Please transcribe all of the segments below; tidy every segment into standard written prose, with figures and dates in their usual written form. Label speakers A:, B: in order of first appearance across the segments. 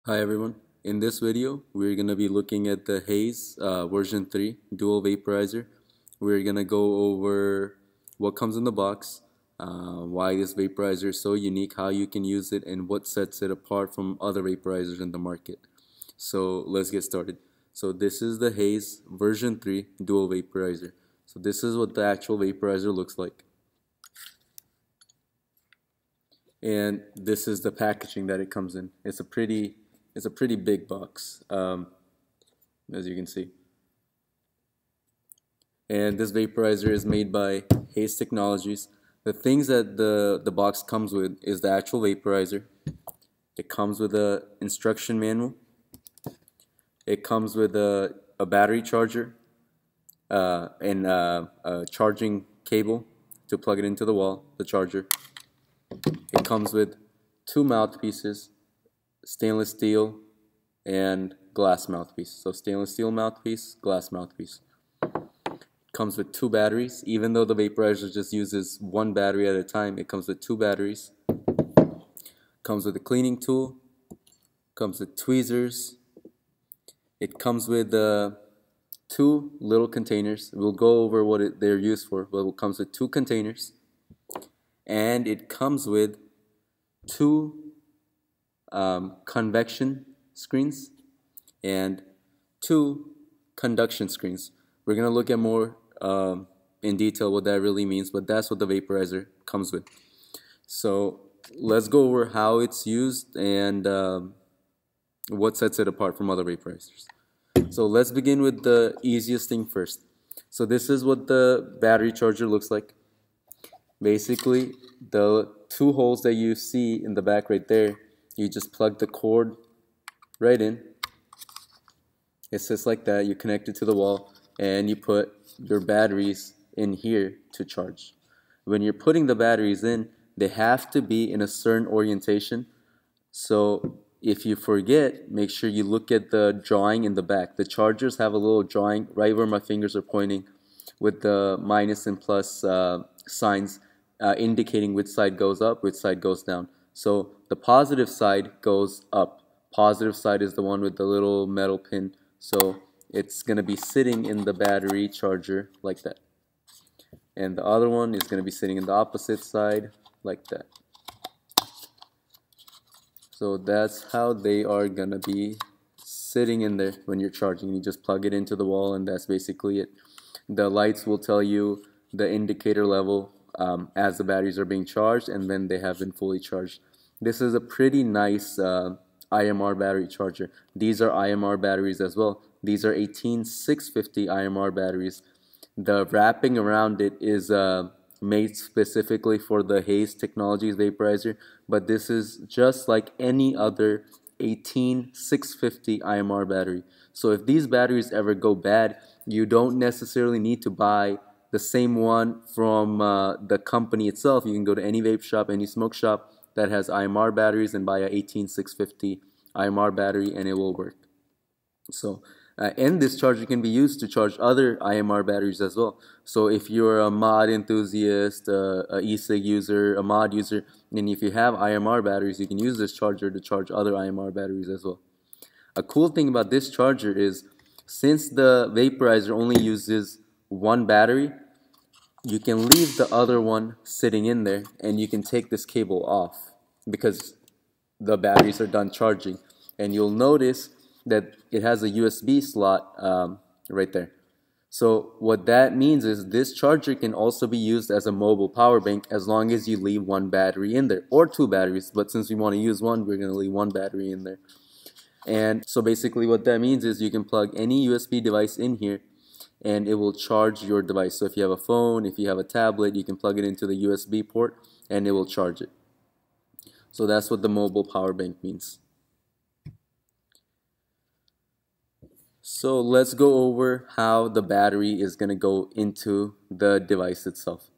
A: Hi everyone. In this video, we're going to be looking at the Haze version 3 dual vaporizer. We're going to go over what comes in the box, why this vaporizer is so unique, how you can use it, and what sets it apart from other vaporizers in the market. So let's get started. So this is the Haze version 3 dual vaporizer. So this is what the actual vaporizer looks like. And this is the packaging that it comes in. It's a pretty big box, as you can see. And this vaporizer is made by Haze Technologies. The things that the box comes with is the actual vaporizer. It comes with a instruction manual. It comes with a battery charger and a charging cable to plug it into the wall, the charger. It comes with two mouthpieces, stainless steel and glass mouthpiece. So stainless steel mouthpiece, glass mouthpiece. Comes with two batteries. Even though the vaporizer just uses one battery at a time, it comes with two batteries. Comes with a cleaning tool. Comes with tweezers. It comes with two little containers. We'll go over what they're used for, but it comes with two containers. And it comes with two convection screens and two conduction screens. We're going to look at more in detail what that really means, but that's what the vaporizer comes with. So let's go over how it's used and what sets it apart from other vaporizers. So let's begin with the easiest thing first. So this is what the battery charger looks like. Basically, the two holes that you see in the back right there, you just plug the cord right in. It sits like that. You connect it to the wall and you put your batteries in here to charge. When you're putting the batteries in, they have to be in a certain orientation. So if you forget, make sure you look at the drawing in the back. The chargers have a little drawing right where my fingers are pointing with the minus and plus signs indicating which side goes up, which side goes down. So the positive side goes up. Positive side is the one with the little metal pin. So it's going to be sitting in the battery charger like that. And the other one is going to be sitting in the opposite side like that. So that's how they are going to be sitting in there when you're charging. You just plug it into the wall and that's basically it. The lights will tell you the indicator level as the batteries are being charged, and then they have been fully charged. This is a pretty nice IMR battery charger. These are IMR batteries as well. These are 18650 IMR batteries. The wrapping around it is made specifically for the Haze Technologies vaporizer, but this is just like any other 18650 IMR battery. So if these batteries ever go bad, you don't necessarily need to buy the same one from the company itself. You can go to any vape shop, any smoke shop that has IMR batteries and buy a 18650 IMR battery and it will work. So and this charger can be used to charge other IMR batteries as well. So if you're a mod enthusiast, a e-cig user, a mod user, and if you have IMR batteries, you can use this charger to charge other IMR batteries as well. A cool thing about this charger is since the vaporizer only uses one battery, you can leave the other one sitting in there and you can take this cable off because the batteries are done charging. And you'll notice that it has a USB slot right there. So what that means is this charger can also be used as a mobile power bank as long as you leave one battery in there, or two batteries, but since we want to use one, we're going to leave one battery in there. And so basically what that means is you can plug any USB device in here and it will charge your device. So if you have a phone, if you have a tablet, you can plug it into the USB port and it will charge it. So that's what the mobile power bank means. So let's go over how the battery is going to go into the device itself.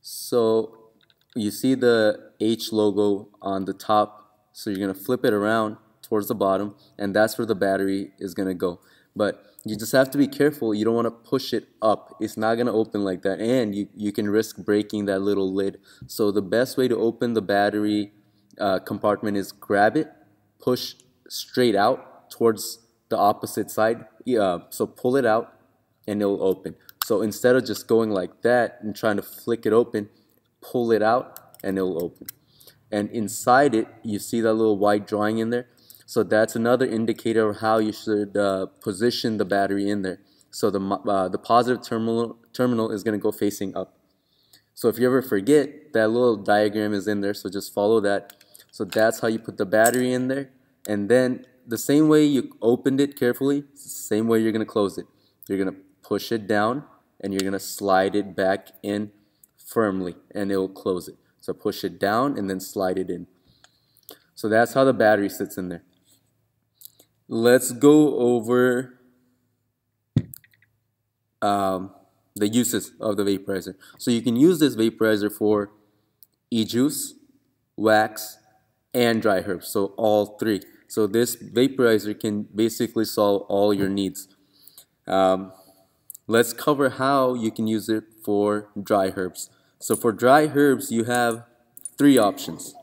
A: So you see the H logo on the top, so you're going to flip it around towards the bottom and that's where the battery is going to go. But you just have to be careful. You don't want to push it up. It's not going to open like that and you can risk breaking that little lid. So the best way to open the battery compartment is grab it, push straight out towards the opposite side. So pull it out and it'll open. So instead of just going like that and trying to flick it open, pull it out and it'll open. And inside it, you see that little white drawing in there. So that's another indicator of how you should position the battery in there. So the positive terminal is going to go facing up. So if you ever forget, that little diagram is in there, so just follow that. So that's how you put the battery in there. And then the same way you opened it carefully, it's the same way you're going to close it. You're going to push it down and you're going to slide it back in firmly and it will close it. So push it down and then slide it in. So that's how the battery sits in there. Let's go over the uses of the vaporizer. So you can use this vaporizer for e-juice, wax, and dry herbs. So all three. So this vaporizer can basically solve all your needs. Let's cover how you can use it for dry herbs. So for dry herbs, you have three options.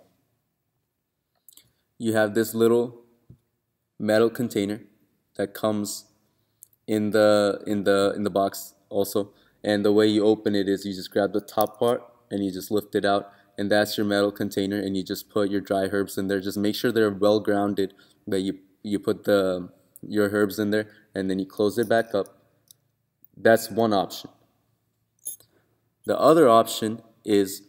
A: You have this little metal container that comes in the box also, and the way you open it is you just grab the top part and you just lift it out, and that's your metal container, and you just put your dry herbs in there. Just make sure they're well grounded, that you put your herbs in there, and then you close it back up. That's one option. The other option is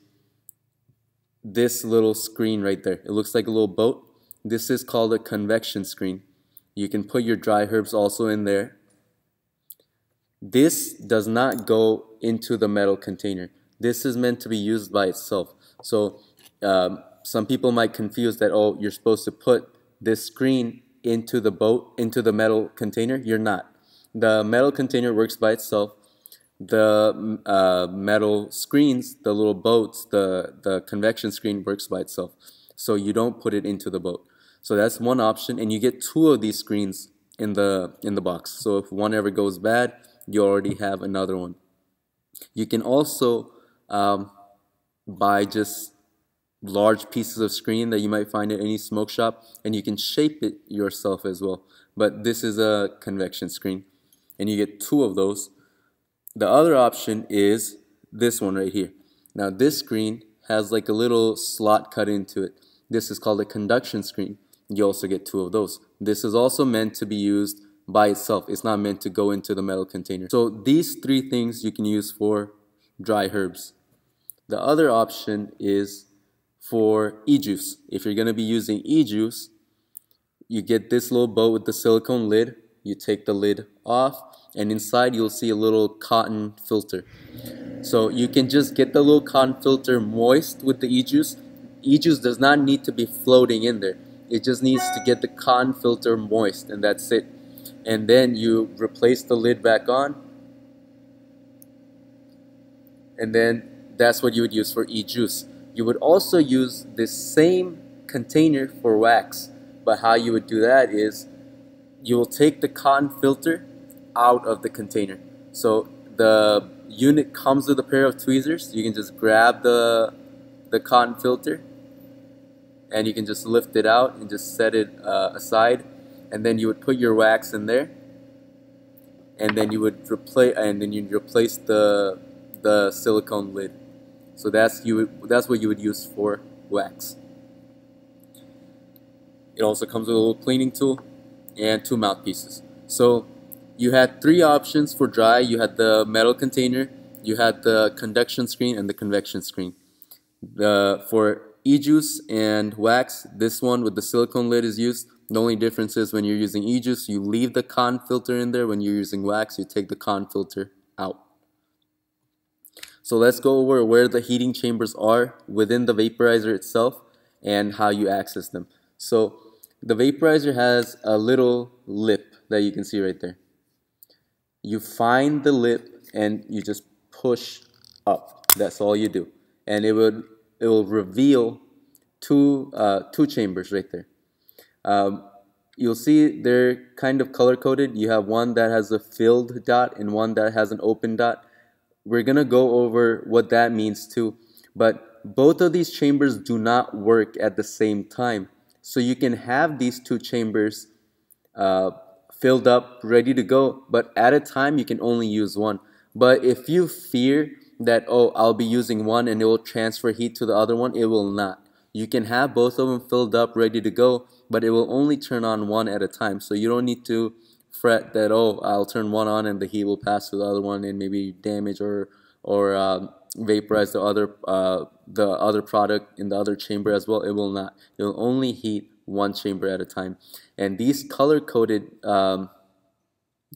A: this little screen right there. It looks like a little boat. This is called a convection screen. You can put your dry herbs also in there. This does not go into the metal container. This is meant to be used by itself. So some people might confuse that, oh, you're supposed to put this screen into the boat, into the metal container. You're not. The metal container works by itself. The metal screens, the little boats, the convection screen works by itself. So you don't put it into the boat. So that's one option, and you get two of these screens in the box. So if one ever goes bad, you already have another one. You can also buy just large pieces of screen that you might find at any smoke shop, and you can shape it yourself as well. But this is a convection screen, and you get two of those. The other option is this one right here. Now this screen has like a little slot cut into it. This is called a conduction screen. You also get two of those. This is also meant to be used by itself. It's not meant to go into the metal container. So these three things you can use for dry herbs. The other option is for e-juice. If you're going to be using e-juice, you get this little boat with the silicone lid. You take the lid off, and inside you'll see a little cotton filter. So you can just get the little cotton filter moist with the e-juice. E-juice does not need to be floating in there. It just needs to get the cotton filter moist, and that's it. And then you replace the lid back on, and then that's what you would use for e-juice. You would also use this same container for wax, but how you would do that is you will take the cotton filter out of the container. So the unit comes with a pair of tweezers. You can just grab the cotton filter and you can just lift it out and just set it aside, and then you would put your wax in there, and then you would replace the silicone lid. So that's what you would use for wax. It also comes with a little cleaning tool and two mouthpieces. So you had three options for dry. You had the metal container, you had the conduction screen, and the convection screen. For e-juice and wax, this one with the silicone lid is used. The only difference is when you're using e-juice, you leave the cotton filter in there. When you're using wax, you take the cotton filter out. So let's go over where the heating chambers are within the vaporizer itself and how you access them. So the vaporizer has a little lip that you can see right there. You find the lip and you just push up. That's all you do, and it will reveal two chambers right there. You'll see they're kind of color coded. You have one that has a filled dot and one that has an open dot. We're gonna go over what that means too, but both of these chambers do not work at the same time. So you can have these two chambers filled up, ready to go, but at a time you can only use one. But if you fear that, oh, I'll be using one and it will transfer heat to the other one, it will not. You can have both of them filled up, ready to go, but it will only turn on one at a time. So you don't need to fret that, oh, I'll turn one on and the heat will pass to the other one and maybe damage or vaporize the other product in the other chamber as well. It will not. It will only heat one chamber at a time. And these color-coded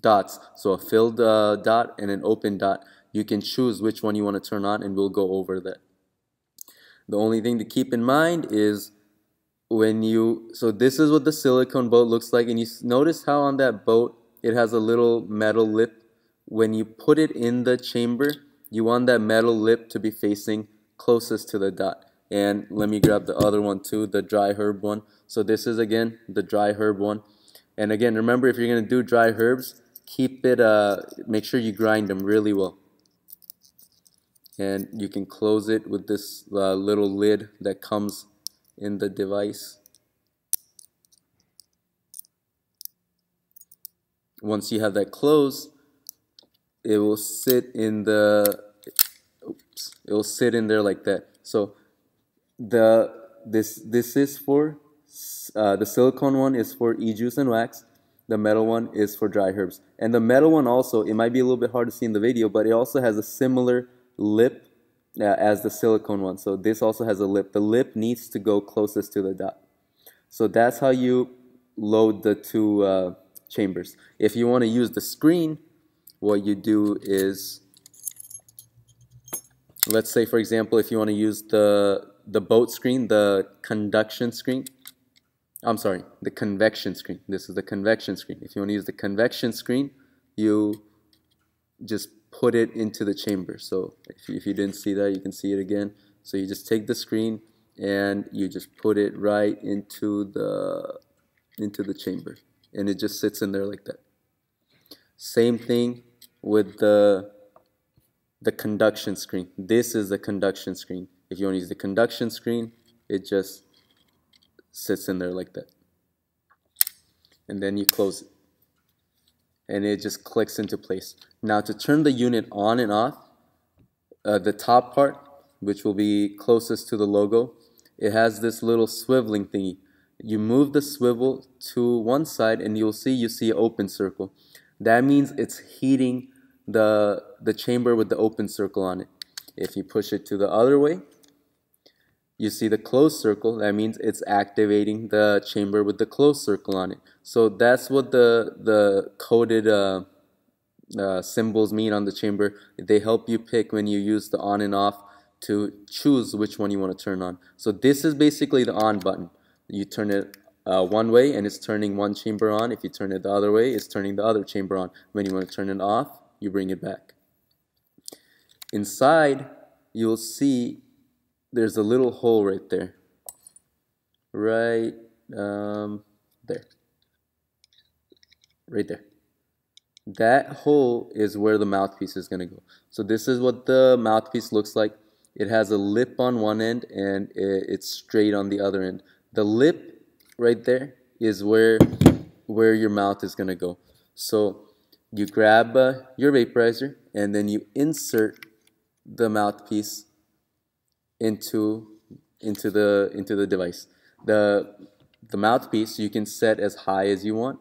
A: dots, so a filled dot and an open dot, you can choose which one you want to turn on, and we'll go over that. The only thing to keep in mind is so this is what the silicone boat looks like, and you notice how on that boat it has a little metal lip. When you put it in the chamber, you want that metal lip to be facing closest to the dot. And let me grab the other one too, the dry herb one. So this is again the dry herb one. And again, remember, if you're going to do dry herbs, keep it, make sure you grind them really well. And you can close it with this little lid that comes in the device. Once you have that closed, it will sit in the, it will sit in there like that. So this is for the silicone one is for e-juice and wax. The metal one is for dry herbs. And the metal one also, it might be a little bit hard to see in the video, but it also has a similar lip as the silicone one. So this also has a lip. The lip needs to go closest to the dot. So that's how you load the two chambers. If you want to use the screen, what you do is, let's say for example, if you want to use the boat screen, the conduction screen, I'm sorry, the convection screen. This is the convection screen. If you want to use the convection screen, you just put it into the chamber. So if you didn't see that, you can see it again. So you just take the screen and you just put it right into the chamber, and it just sits in there like that. Same thing with the conduction screen. This is the conduction screen. If you want to use the conduction screen, it just sits in there like that. And then you close it, and it just clicks into place. Now to turn the unit on and off, the top part, which will be closest to the logo, it has this little swiveling thingy. You move the swivel to one side and you see an open circle. That means it's heating the chamber with the open circle on it. If you push it to the other way, you see the closed circle. That means it's activating the chamber with the closed circle on it. So that's what the coded symbols mean on the chamber. They help you pick when you use the on and off to choose which one you want to turn on. So this is basically the on button. You turn it one way and it's turning one chamber on. If you turn it the other way, it's turning the other chamber on. When you want to turn it off, you bring it back. Inside, you'll see there's a little hole right there. Right there. Right there. That hole is where the mouthpiece is going to go. So this is what the mouthpiece looks like. It has a lip on one end and it's straight on the other end. The lip right there is where your mouth is going to go. So you grab your vaporizer and then you insert the mouthpiece into the device. The mouthpiece you can set as high as you want,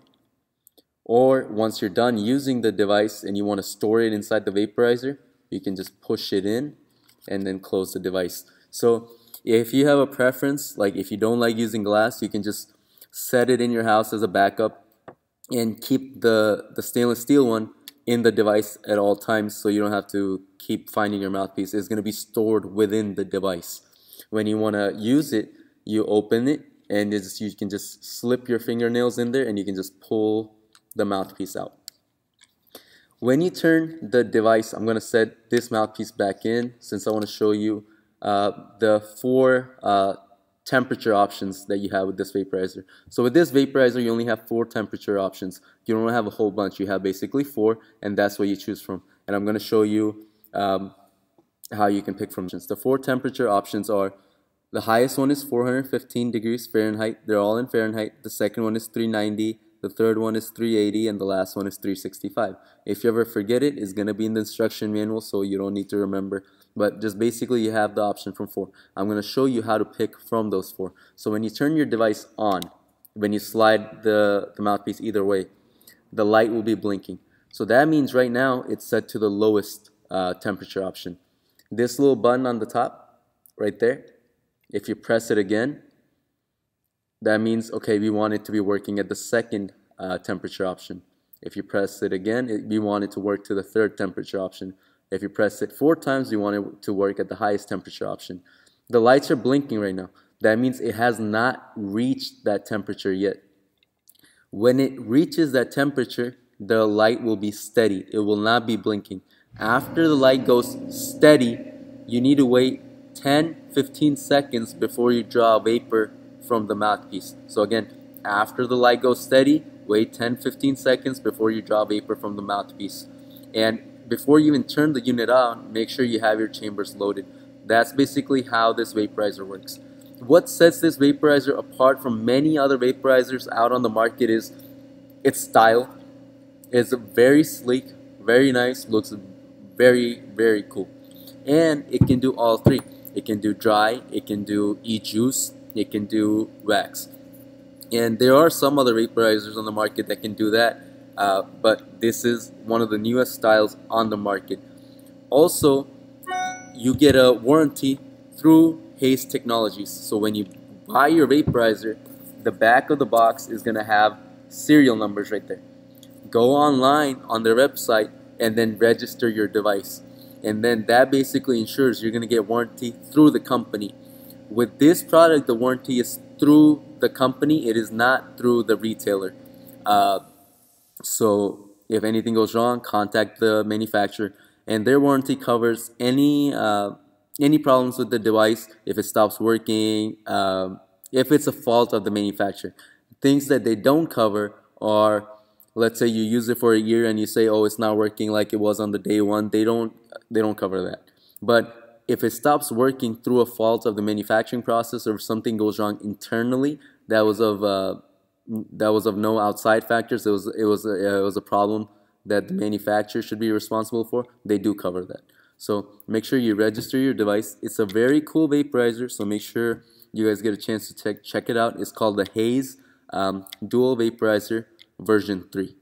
A: or once you're done using the device and you want to store it inside the vaporizer, you can just push it in and then close the device. So if you have a preference, like if you don't like using glass, you can just set it in your house as a backup and keep the stainless steel one in the device at all times, so you don't have to keep finding your mouthpiece. It's going to be stored within the device. When you want to use it, you open it and you can just slip your fingernails in there and you can just pull the mouthpiece out. When you turn the device, I'm going to set this mouthpiece back in since I want to show you the 4 temperature options that you have with this vaporizer. So with this vaporizer, you only have 4 temperature options. You don't have a whole bunch. You have basically 4, and that's what you choose from. And I'm going to show you how you can pick from. The 4 temperature options are The highest one is 415 degrees Fahrenheit. They're all in Fahrenheit. The second one is 390. The third one is 380, and the last one is 365. If you ever forget it, it's going to be in the instruction manual, so you don't need to remember. But just basically, you have the option from 4. I'm going to show you how to pick from those 4. So when you turn your device on, when you slide the mouthpiece either way, the light will be blinking. So that means right now it's set to the lowest temperature option. This little button on the top, right there, if you press it again, that means, okay, we want it to be working at the second temperature option. If you press it again, we want it to work to the third temperature option. If you press it 4 times, we want it to work at the highest temperature option. The lights are blinking right now. That means it has not reached that temperature yet. When it reaches that temperature, the light will be steady. It will not be blinking. After the light goes steady, you need to wait 10-15 seconds before you draw vapor from the mouthpiece. So again, after the light goes steady, wait 10-15 seconds before you draw vapor from the mouthpiece. And before you even turn the unit on, make sure you have your chambers loaded. That's basically how this vaporizer works. What sets this vaporizer apart from many other vaporizers out on the market is its style. It's very sleek, very nice, looks very, very cool. And it can do all 3. It can do dry, it can do e-juice, it can do wax. And there are some other vaporizers on the market that can do that, but this is one of the newest styles on the market. Also, you get a warranty through Haze Technologies. So when you buy your vaporizer, the back of the box is going to have serial numbers right there. Go online on their website and then register your device. And then that basically ensures you're going to get warranty through the company. With this product, the warranty is through the company. It is not through the retailer. So if anything goes wrong, contact the manufacturer, and their warranty covers any problems with the device. If it stops working, if it's a fault of the manufacturer. Things that they don't cover are, let's say you use it for a year and you say, oh, it's not working like it was on the day one. They don't cover that. But if it stops working through a fault of the manufacturing process, or if something goes wrong internally that was of no outside factors, it was a problem that the manufacturer should be responsible for, they do cover that. So make sure you register your device. It's a very cool vaporizer, so make sure you guys get a chance to check it out. It's called the Haze Dual Vaporizer version 3.